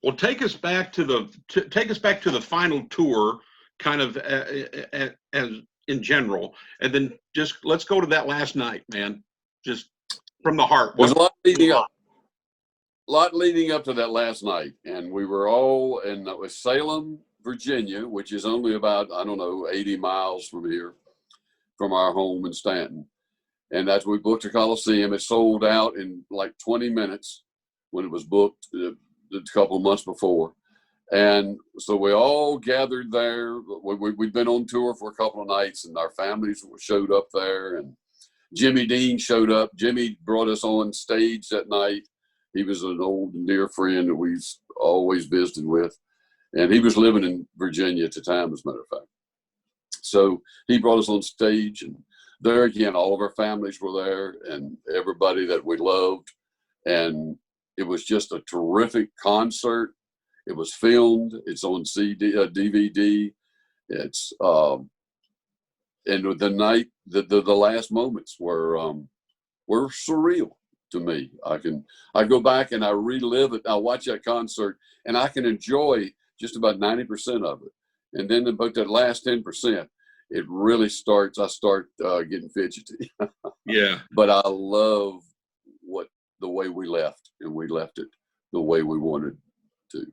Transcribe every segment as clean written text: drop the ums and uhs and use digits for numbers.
Well, take us back to the final tour, kind of as in general, and then just let's go to that last night, man. Just from the heart. There's a lot leading up to that last night, and we were all in Salem, Virginia, which is only about, I don't know, 80 miles from here, from our home in Stanton. And as we booked the Coliseum, it sold out in like 20 minutes when it was booked a couple of months before. And so we all gathered there. We'd been on tour for a couple of nights, and our families showed up there. And Jimmy Dean showed up. Jimmy brought us on stage that night. He was an old and dear friend that we've always visited with. And he was living in Virginia at the time, as a matter of fact. So he brought us on stage, and there again, all of our families were there and everybody that we loved. And it was just a terrific concert. It was filmed. It's on CD, DVD. It's and the night, the last moments were surreal to me. I go back and I relive it. I watch that concert and I can enjoy just about 90% of it. And then about that last 10%, it really starts. I start getting fidgety. Yeah. But I love the way we left, and we left it the way we wanted to.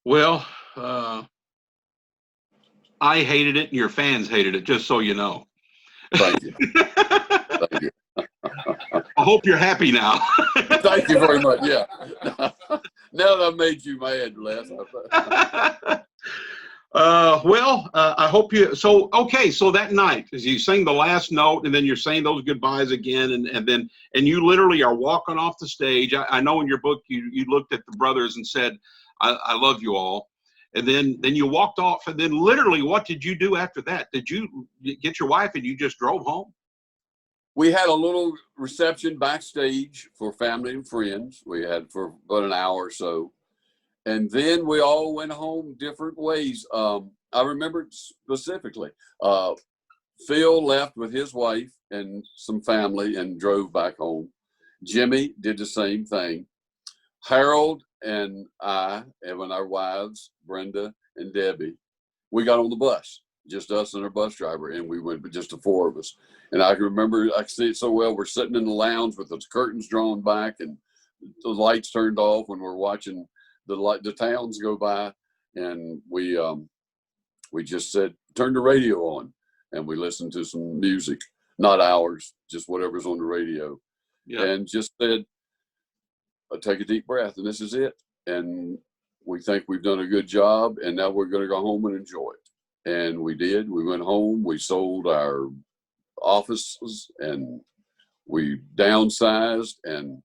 Well, I hated it, and your fans hated it. Just so you know. Thank you. Thank you. I hope you're happy now. Thank you very much. Yeah. Now that I've made you mad, Les. I hope you. So that night, as you sing the last note, and then you're saying those goodbyes again, and you literally are walking off the stage. I know in your book you looked at the brothers and said, "I love you all," and then you walked off, and then literally, what did you do after that? Did you get your wife and you just drove home? We had a little reception backstage for family and friends. We had for about an hour or so. And then we all went home different ways. I remember specifically, Phil left with his wife and some family and drove back home. Jimmy did the same thing. Harold and I, and our wives, Brenda and Debbie, we got on the bus, just us and our bus driver, and we went, but just the four of us. And I can remember, I can see it so well, we're sitting in the lounge with those curtains drawn back and the lights turned off when we're watching the towns go by, and we just said, turn the radio on, and we listened to some music, not ours, just whatever's on the radio. Yeah. And just said, take a deep breath, and this is it. And we think we've done a good job, and now we're going to go home and enjoy it. And we did. We went home, we sold our offices, and we downsized and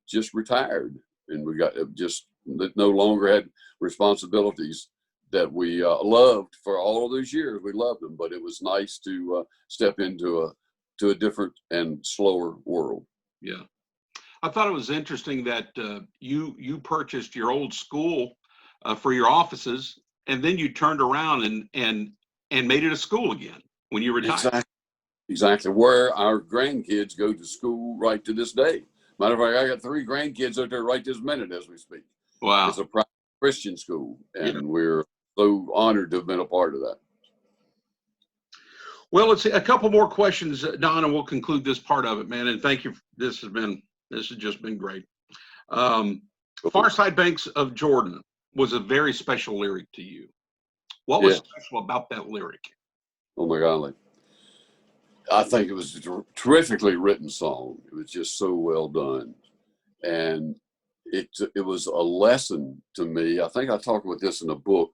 just retired. And we got just no longer had responsibilities that we loved for all of those years. We loved them, but it was nice to step into a different and slower world. Yeah. I thought it was interesting that you purchased your old school for your offices, and then you turned around and made it a school again when you retired. Exactly. Where our grandkids go to school right to this day. Matter of fact, I got 3 grandkids out there right this minute as we speak. Wow. It's a private Christian school, and we're so honored to have been a part of that. Well, let's see a couple more questions, Don, and we'll conclude this part of it, man. And thank you. This has just been great. Far Side Banks of Jordan was a very special lyric to you. What was special about that lyric? Oh my golly. I think it was a terrifically written song. It was just so well done. And it was a lesson to me. I think I talked about this in a book.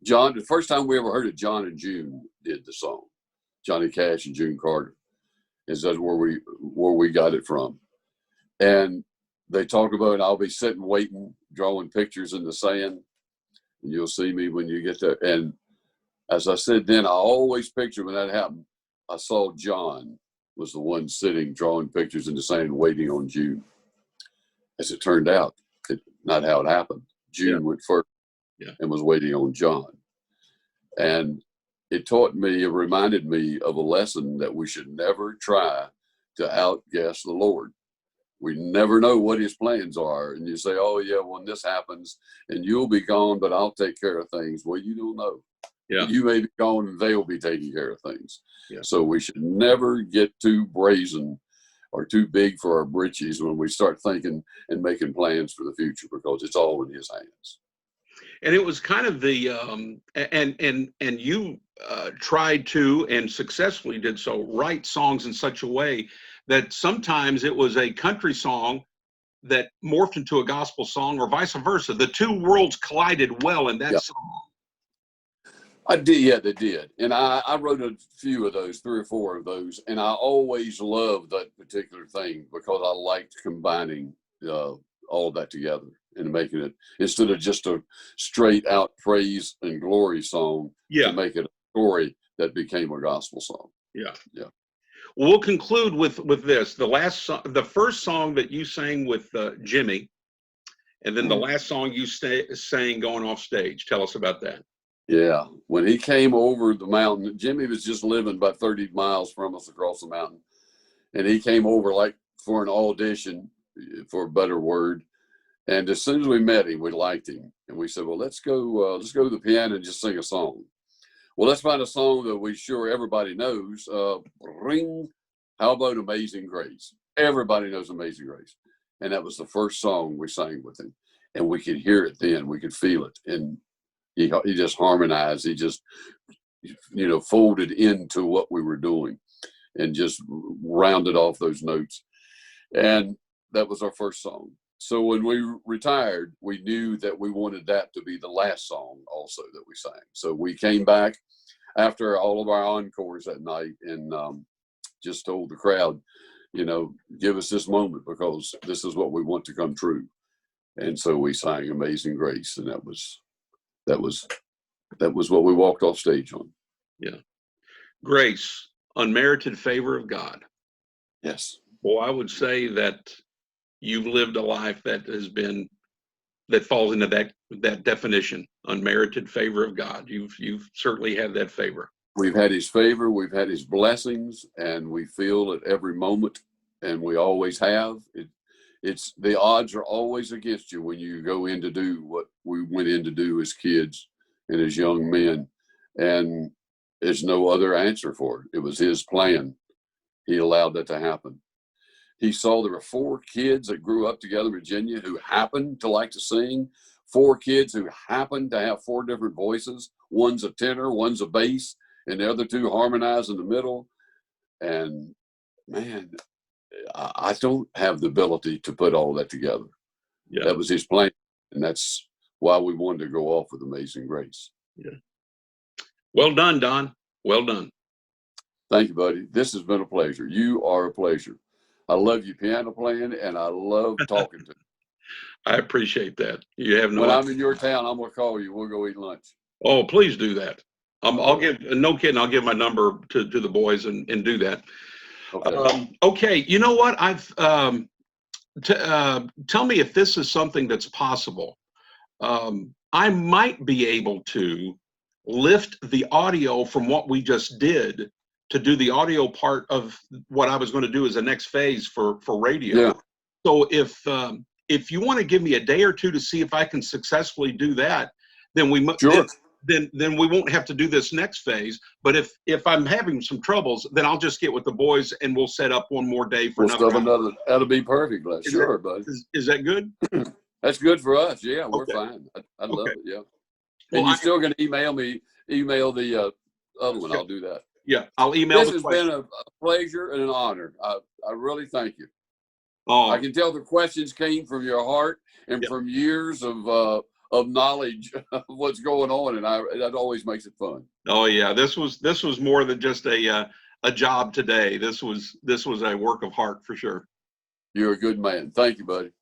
John, the first time we ever heard it, John and June did the song. Johnny Cash and June Carter. Is that where we got it from. And they talk about, I'll be sitting waiting, drawing pictures in the sand, and you'll see me when you get there. And as I said then, I always picture when that happened, I saw John was the one sitting, drawing pictures in the sand, waiting on June. As it turned out, not how it happened. June went first and was waiting on John. And it reminded me of a lesson that we should never try to outguess the Lord. We never know what his plans are. And you say, oh yeah, when this happens and you'll be gone, but I'll take care of things. Well, you don't know. Yeah. You may be gone and they'll be taking care of things. Yeah. So we should never get too brazen or too big for our britches when we start thinking and making plans for the future, because it's all in his hands. And it was kind of the and you tried to, and successfully did so, write songs in such a way that sometimes it was a country song that morphed into a gospel song, or vice versa. The two worlds collided well in that song. I did, yeah, they did. And I wrote a few of those, 3 or 4 of those, and I always loved that particular thing because I liked combining all of that together and making it, instead of just a straight out praise and glory song, to make it a story that became a gospel song. Yeah. Yeah. Well, we'll conclude with this. The first song that you sang with Jimmy, and then the last song you sang going off stage. Tell us about that. Yeah. When he came over the mountain, Jimmy was just living about 30 miles from us across the mountain. And he came over like for an audition, for a better word. And as soon as we met him, we liked him. And we said, well, let's go to the piano and just sing a song. Well, let's find a song that we sure everybody knows. Ring, how about Amazing Grace? Everybody knows Amazing Grace. And that was the first song we sang with him. And we could hear it then. We could feel it. And he just harmonized. He just, folded into what we were doing and just rounded off those notes. And that was our first song. So when we retired, we knew that we wanted that to be the last song also that we sang. So we came back after all of our encores that night and just told the crowd, give us this moment because this is what we want to come true. And so we sang Amazing Grace, and that was what we walked off stage on. Yeah. Grace, unmerited favor of God. Yes. Well, I would say that you've lived a life that falls into that definition, unmerited favor of God. You've certainly had that favor. We've had his favor, we've had his blessings, and we feel at every moment, and we always have. It's the odds are always against you when you go in to do what we went in to do as kids and as young men, and there's no other answer for it. It was his plan. He allowed that to happen. He saw there were 4 kids that grew up together in Virginia who happened to like to sing, 4 kids who happened to have 4 different voices. One's a tenor, one's a bass, and the other 2 harmonize in the middle. And man, I don't have the ability to put all that together. Yeah. That was his plan. And that's why we wanted to go off with Amazing Grace. Yeah. Well done, Don. Well done. Thank you, buddy. This has been a pleasure. You are a pleasure. I love you piano playing, and I love talking to you. I appreciate that. You have no. When I'm in your town, I'm gonna call you. We'll go eat lunch. Oh, please do that. I'll give, no kidding, I'll give my number to the boys and do that. Okay. Okay. You know what? Tell me if this is something that's possible. I might be able to lift the audio from what we just did to do the audio part of what I was going to do as the next phase for radio. Yeah. So if you want to give me a day or two to see if I can successfully do that, then then we won't have to do this next phase. But if I'm having some troubles, then I'll just get with the boys and we'll set up one more day for another. That'll be perfect. Sure, bud. Is that good? That's good for us. Yeah, we're fine. I love it. Yeah. And you're still going to email the other one. I'll do that. Yeah, I'll email. This has been a pleasure and an honor. I really thank you. Oh, I can tell the questions came from your heart and from years of knowledge of what's going on, and that always makes it fun. Oh yeah, this was more than just a job today. This was a work of heart for sure. You're a good man. Thank you, buddy.